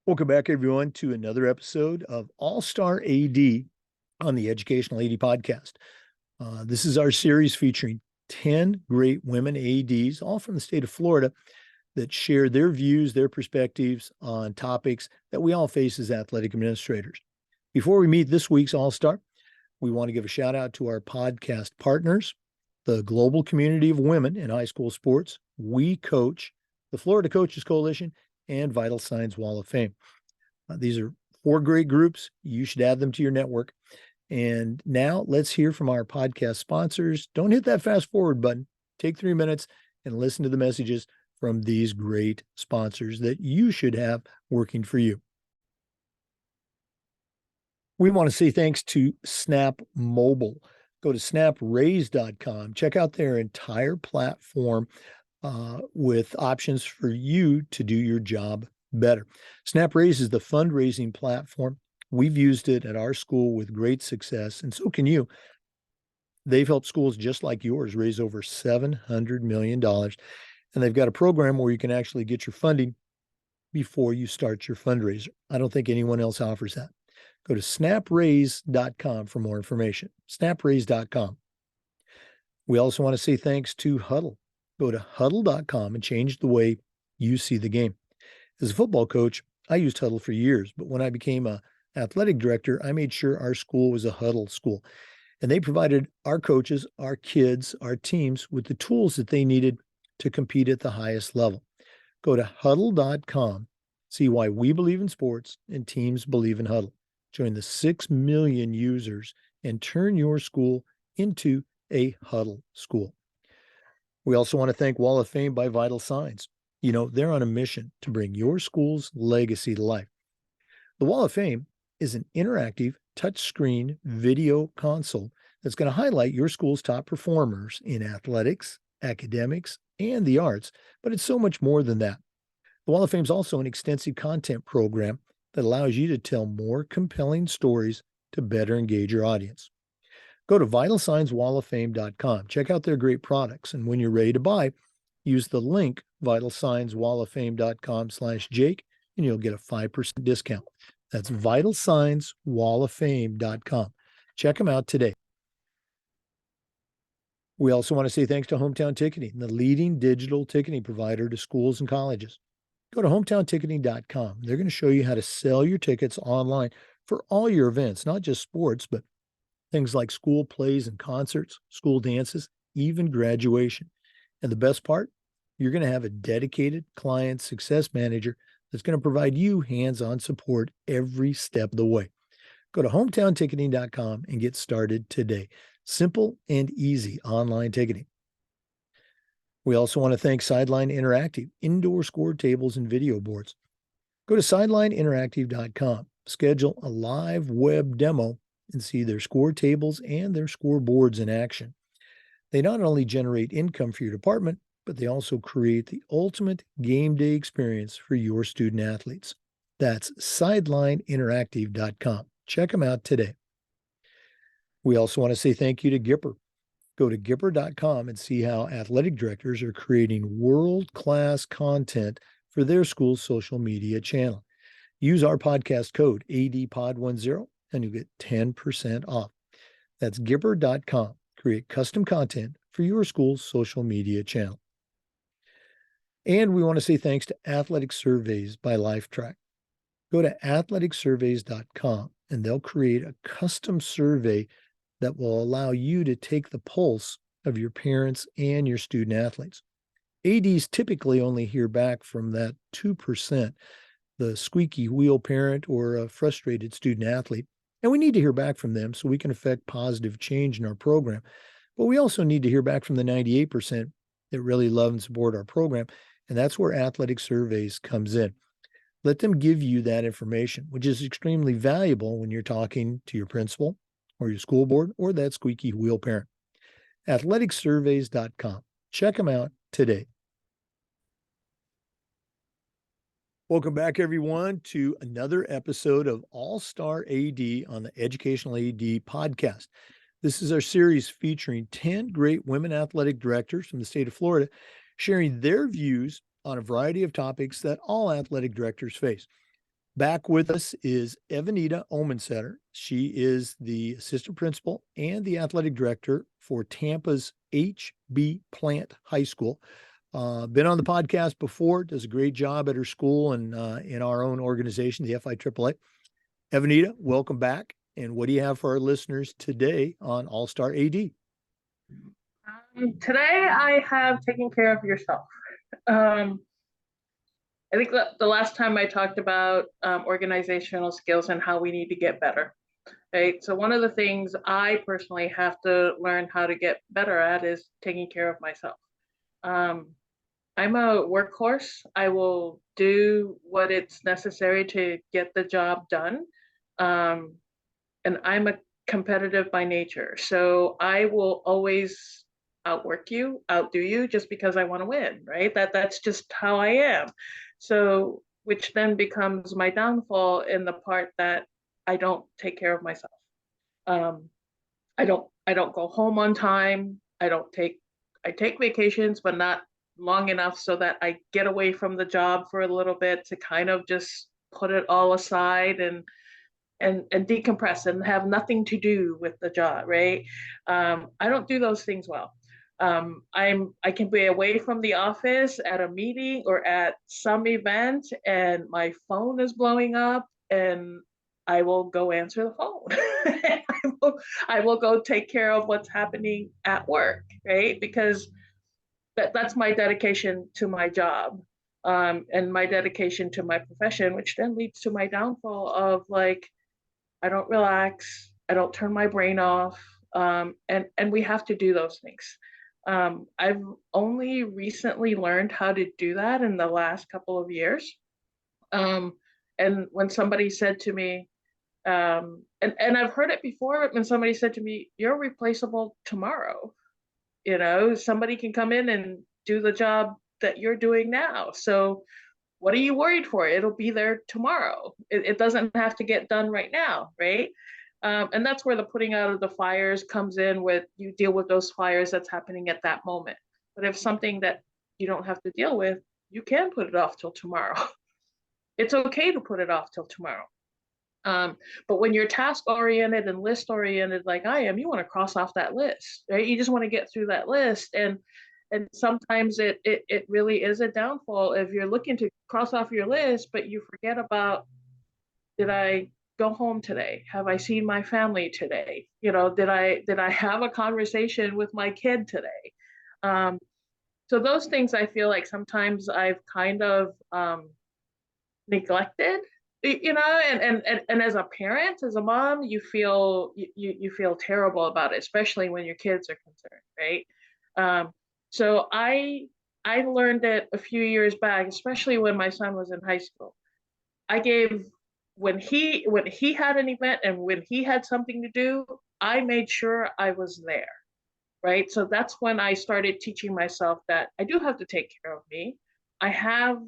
Welcome back, everyone, to another episode of All-Star AD on the Educational AD Podcast. This is our series featuring 10 great women ADs, all from the state of Florida, that share their views, their perspectives on topics that we all face as athletic administrators. Before we meet this week's All-Star, we want to give a shout out to our podcast partners, the global community of women in high school sports, We Coach, the Florida Coaches Coalition, and Vital Signs Wall of Fame. These are 4 great groups. You should add them to your network. And now let's hear from our podcast sponsors. Don't hit that fast forward button. Take 3 minutes and listen to the messages from these great sponsors that you should have working for you. We want to say thanks to Snap Mobile. Go to snapraise.com. Check out their entire platform with options for you to do your job better. SnapRaise is the fundraising platform. We've used it at our school with great success, and so can you. They've helped schools just like yours raise over $700 million, and they've got a program where you can actually get your funding before you start your fundraiser. I don't think anyone else offers that. Go to snapraise.com for more information. Snapraise.com. We also want to say thanks to Huddle. Go to huddle.com and change the way you see the game. As a football coach, I used Huddle for years, but when I became an athletic director, I made sure our school was a Huddle school. And they provided our coaches, our kids, our teams with the tools that they needed to compete at the highest level. Go to huddle.com, see why we believe in sports and teams believe in Huddle. Join the 6 million users and turn your school into a Huddle school. We also want to thank Wall of Fame by Vital Signs. You know, they're on a mission to bring your school's legacy to life. The Wall of Fame is an interactive touchscreen video console that's going to highlight your school's top performers in athletics, academics, and the arts, but it's so much more than that. The Wall of Fame is also an extensive content program that allows you to tell more compelling stories to better engage your audience. Go to vitalsignswalloffame.com. Check out their great products. And when you're ready to buy, use the link vitalsignswalloffame.com/Jake, and you'll get a 5% discount. That's vitalsignswalloffame.com. Check them out today. We also want to say thanks to Hometown Ticketing, the leading digital ticketing provider to schools and colleges. Go to hometownticketing.com. They're going to show you how to sell your tickets online for all your events, not just sports, but things like school plays and concerts, school dances, even graduation. And the best part, you're going to have a dedicated client success manager that's going to provide you hands-on support every step of the way. Go to hometownticketing.com and get started today. Simple and easy online ticketing. We also want to thank Sideline Interactive, indoor score tables and video boards. Go to sidelineinteractive.com, schedule a live web demo, and see their score tables and their scoreboards in action. They not only generate income for your department, but they also create the ultimate game day experience for your student athletes. That's sidelineinteractive.com. Check them out today. We also want to say thank you to Gipper. Go to Gipper.com and see how athletic directors are creating world-class content for their school's social media channel. Use our podcast code ADPOD10 and you'll get 10% off. That's Gipper.com. Create custom content for your school's social media channel. And we want to say thanks to Athletic Surveys by LifeTrack. Go to athleticsurveys.com and they'll create a custom survey that will allow you to take the pulse of your parents and your student athletes. ADs typically only hear back from that 2%, the squeaky wheel parent or a frustrated student athlete. And we need to hear back from them so we can affect positive change in our program. But we also need to hear back from the 98% that really love and support our program. And that's where Athletic Surveys comes in. Let them give you that information, which is extremely valuable when you're talking to your principal or your school board or that squeaky wheel parent. athleticsurveys.com. Check them out today. Welcome back, everyone, to another episode of All-Star AD on the Educational AD Podcast. This is our series featuring 10 great women athletic directors from the state of Florida sharing their views on a variety of topics that all athletic directors face. Back with us is Evanitta Omensetter. She is the assistant principal and the athletic director for Tampa's H.B. Plant High School. Been on the podcast before, does a great job at her school and in our own organization, the FIAAA. Evanitta, welcome back. And what do you have for our listeners today on All-Star AD? Today I have taken care of yourself. I think the last time I talked about organizational skills and how we need to get better, right? So one of the things I personally have to learn how to get better at is taking care of myself. Um, I'm a workhorse. I will do what it's necessary to get the job done. Um, and I'm a competitive by nature. So I will always outwork you, outdo you just because I want to win, right? That's just how I am. So which then becomes my downfall in the part that I don't take care of myself. Um, I don't go home on time. I take vacations, but not long enough so that I get away from the job for a little bit to kind of just put it all aside and decompress and have nothing to do with the job, right? I don't do those things well. I can be away from the office at a meeting or at some event, and my phone is blowing up, and I will go answer the phone. I will go take care of what's happening at work, right? Because that's my dedication to my job. And my dedication to my profession, which then leads to my downfall of like I don't relax. I don't turn my brain off. And we have to do those things. I've only recently learned how to do that in the last couple of years. Um, and when somebody said to me, and I've heard it before when somebody said to me, "You're replaceable tomorrow." You know, somebody can come in and do the job that you're doing now. So what are you worried for? It'll be there tomorrow. It doesn't have to get done right now, right? And that's where the putting out of the fires comes in with you deal with those fires that's happening at that moment. But if something that you don't have to deal with, you can put it off till tomorrow. It's okay to put it off till tomorrow. But when you're task oriented and list oriented, like I am, you want to cross off that list, right? You just want to get through that list. And sometimes it really is a downfall if you're looking to cross off your list, but you forget about, did I go home today? Have I seen my family today? You know, did I have a conversation with my kid today? Um, so those things I feel like sometimes I've kind of neglected, you know, and as a parent, as a mom, you feel terrible about it, especially when your kids are concerned, right? So I learned it a few years back, especially when my son was in high school. I gave when he had an event and when he had something to do, I made sure I was there, right? So that's when I started teaching myself that I do have to take care of me. I have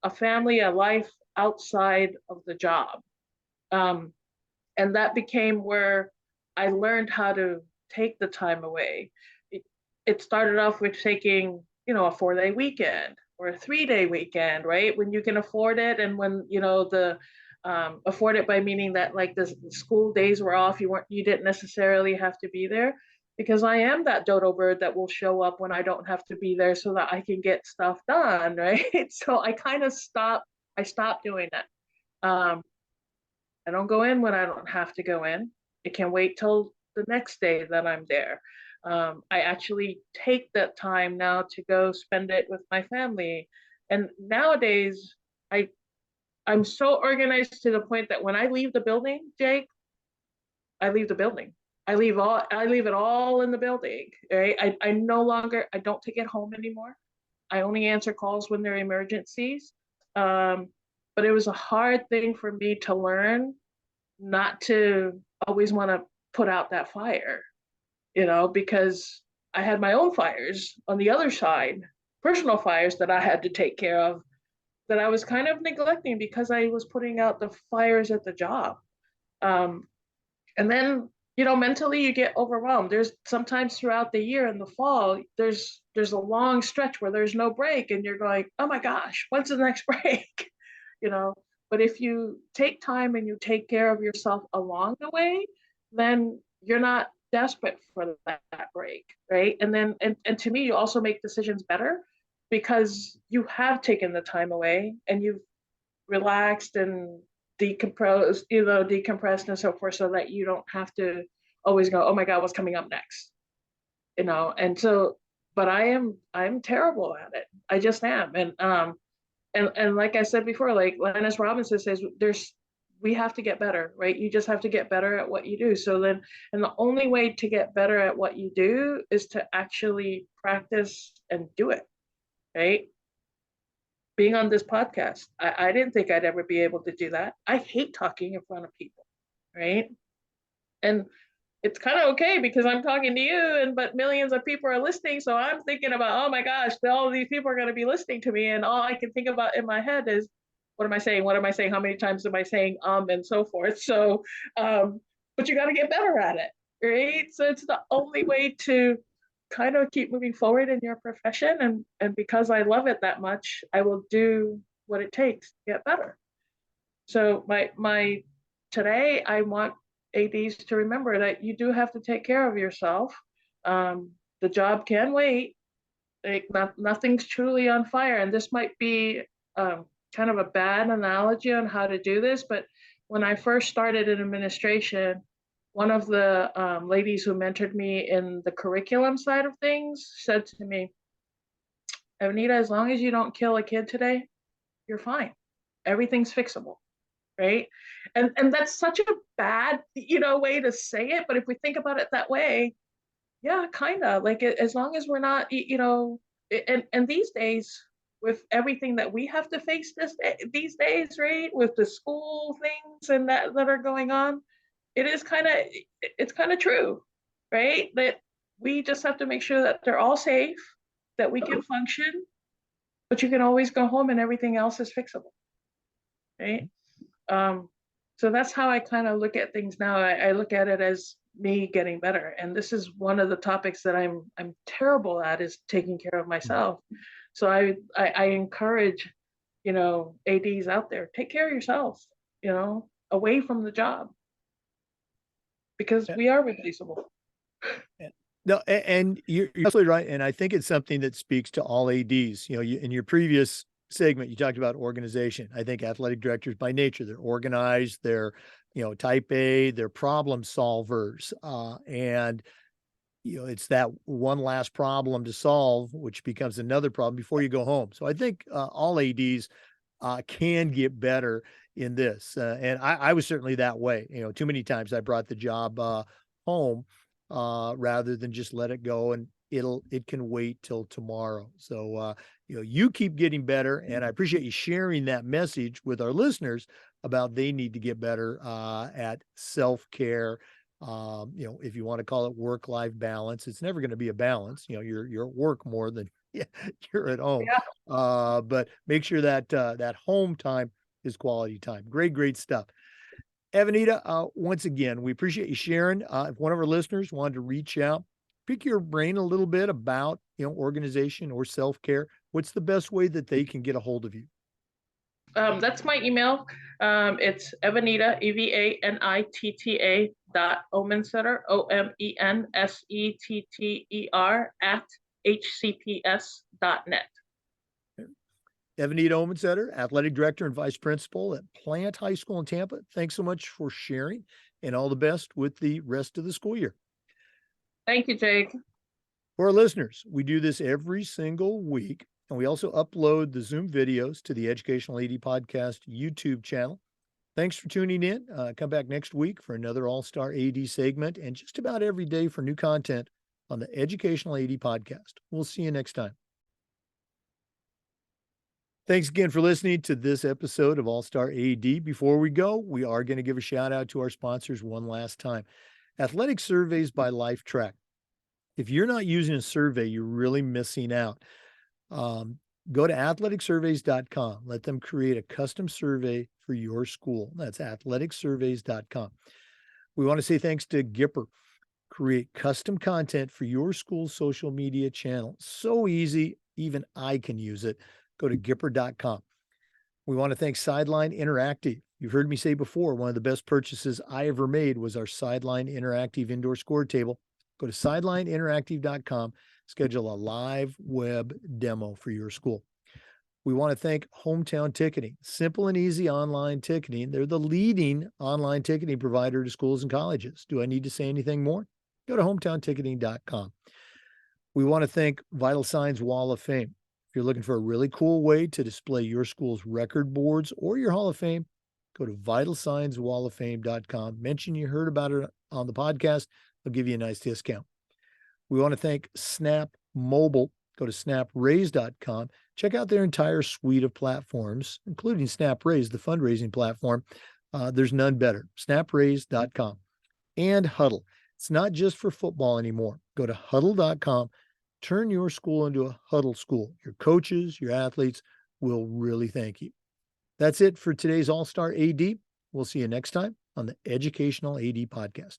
a family, a life outside of the job. Um, and that became where I learned how to take the time away. It started off with taking, you know, a 4-day weekend or a 3-day weekend, right? When you can afford it, and when you know the afford it by meaning that like the school days were off, you didn't necessarily have to be there, because I am that dodo bird that will show up when I don't have to be there so that I can get stuff done, right? So I kind of stopped doing that. Um, I don't go in when I don't have to go in. It can wait till the next day that I'm there. I actually take that time now to go spend it with my family. And nowadays, I I'm so organized to the point that when I leave the building, Jake, I leave the building. I leave it all in the building. Right? I no longer I don't take it home anymore. I only answer calls when they're emergencies. Um, but it was a hard thing for me to learn not to always want to put out that fire, you know, because I had my own fires on the other side, personal fires that I had to take care of that I was kind of neglecting because I was putting out the fires at the job. Um, and then, you know, mentally you get overwhelmed. There's sometimes throughout the year in the fall, there's a long stretch where there's no break and you're going, oh my gosh, when's the next break? You know, But if you take time and you take care of yourself along the way, then you're not desperate for that break, right? And then, and to me, you also make decisions better because you have taken the time away and you've relaxed and decompressed and so forth, so that you don't have to always go, oh my God, what's coming up next? And so, but I'm terrible at it. I just am. And like I said before, like Lennis Robinson says, we have to get better, right? You just have to get better at what you do. So then, and the only way to get better at what you do is to actually practice and do it, right? Being on this podcast, I didn't think I'd ever be able to do that. I hate talking in front of people, right? And it's kind of okay because I'm talking to you, and but millions of people are listening. So I'm thinking about, oh my gosh, all of these people are going to be listening to me, and all I can think about in my head is, what am I saying? What am I saying? How many times am I saying and so forth? So, but you got to get better at it, right? So it's the only way to kind of keep moving forward in your profession, and because I love it that much, I will do what it takes to get better. So my today, I want ADs to remember that you do have to take care of yourself. The job can wait. Like nothing's truly on fire, and this might be kind of a bad analogy on how to do this, but when I first started in administration, one of the ladies who mentored me in the curriculum side of things said to me, Evanitta, as long as you don't kill a kid today, you're fine. Everything's fixable, right? And that's such a bad, way to say it, but if we think about it that way, yeah, kind of like as long as we're not, and these days, with everything that we have to face these days, right, with the school things and that are going on, it's kind of true, right, that we just have to make sure that they're all safe, that we can function, but you can always go home and everything else is fixable, right? So that's how I kind of look at things now. I look at it as me getting better, and this is one of the topics that I'm terrible at, is taking care of myself. So I encourage, ADs out there, take care of yourselves, away from the job, because we are replaceable. No, and you're absolutely right. And I think it's something that speaks to all ADs. In your previous segment, you talked about organization. I think athletic directors by nature, they're organized, they're, type A, they're problem solvers. And it's that one last problem to solve, which becomes another problem before you go home. So I think all ADs can get better in this. And I was certainly that way. Too many times I brought the job home rather than just let it go, and it can wait till tomorrow. So you keep getting better, and I appreciate you sharing that message with our listeners about they need to get better at self-care. If you want to call it work-life balance, it's never going to be a balance. You're at work more than you're at home. Yeah. But make sure that that home time is quality time. Great stuff. Evanitta, once again, we appreciate you sharing. If one of our listeners wanted to reach out, pick your brain a little bit about, organization or self-care, what's the best way that they can get a hold of you? That's my email. It's Evanitta, EVANITTA .Omensetter, OMENSETTER @HCPS.net. Evanitta Omensetter, Athletic Director and Vice Principal at Plant High School in Tampa. Thanks so much for sharing, and all the best with the rest of the school year. Thank you, Jake. For our listeners, we do this every single week, and we also upload the Zoom videos to the Educational AD Podcast YouTube channel. Thanks for tuning in. Come back next week for another All-Star AD segment, and just about every day for new content on the Educational AD Podcast. We'll see you next time. Thanks again for listening to this episode of All-Star AD. Before we go, we are going to give a shout out to our sponsors one last time. Athletic Surveys by LifeTrack. If you're not using a survey, you're really missing out. Go to athleticsurveys.com. Let them create a custom survey for your school. That's athleticsurveys.com. We want to say thanks to Gipper. Create custom content for your school's social media channel. So easy, even I can use it. Go to Gipper.com. We want to thank Sideline Interactive. You've heard me say before, one of the best purchases I ever made was our Sideline Interactive indoor score table. Go to sidelineinteractive.com, schedule a live web demo for your school. We want to thank Hometown Ticketing, simple and easy online ticketing. They're the leading online ticketing provider to schools and colleges. Do I need to say anything more? Go to hometownticketing.com. We want to thank Vital Signs Wall of Fame. If you're looking for a really cool way to display your school's record boards or your Hall of Fame, go to vitalsignswalloffame.com. Mention you heard about it on the podcast. They'll give you a nice discount. We want to thank Snap Mobile. Go to snapraise.com. Check out their entire suite of platforms, including SnapRaise, the fundraising platform. There's none better. Snapraise.com. And Huddle. It's not just for football anymore. Go to huddle.com. Turn your school into a huddle school. Your coaches, your athletes will really thank you. That's it for today's All-Star AD. We'll see you next time on the Educational AD Podcast.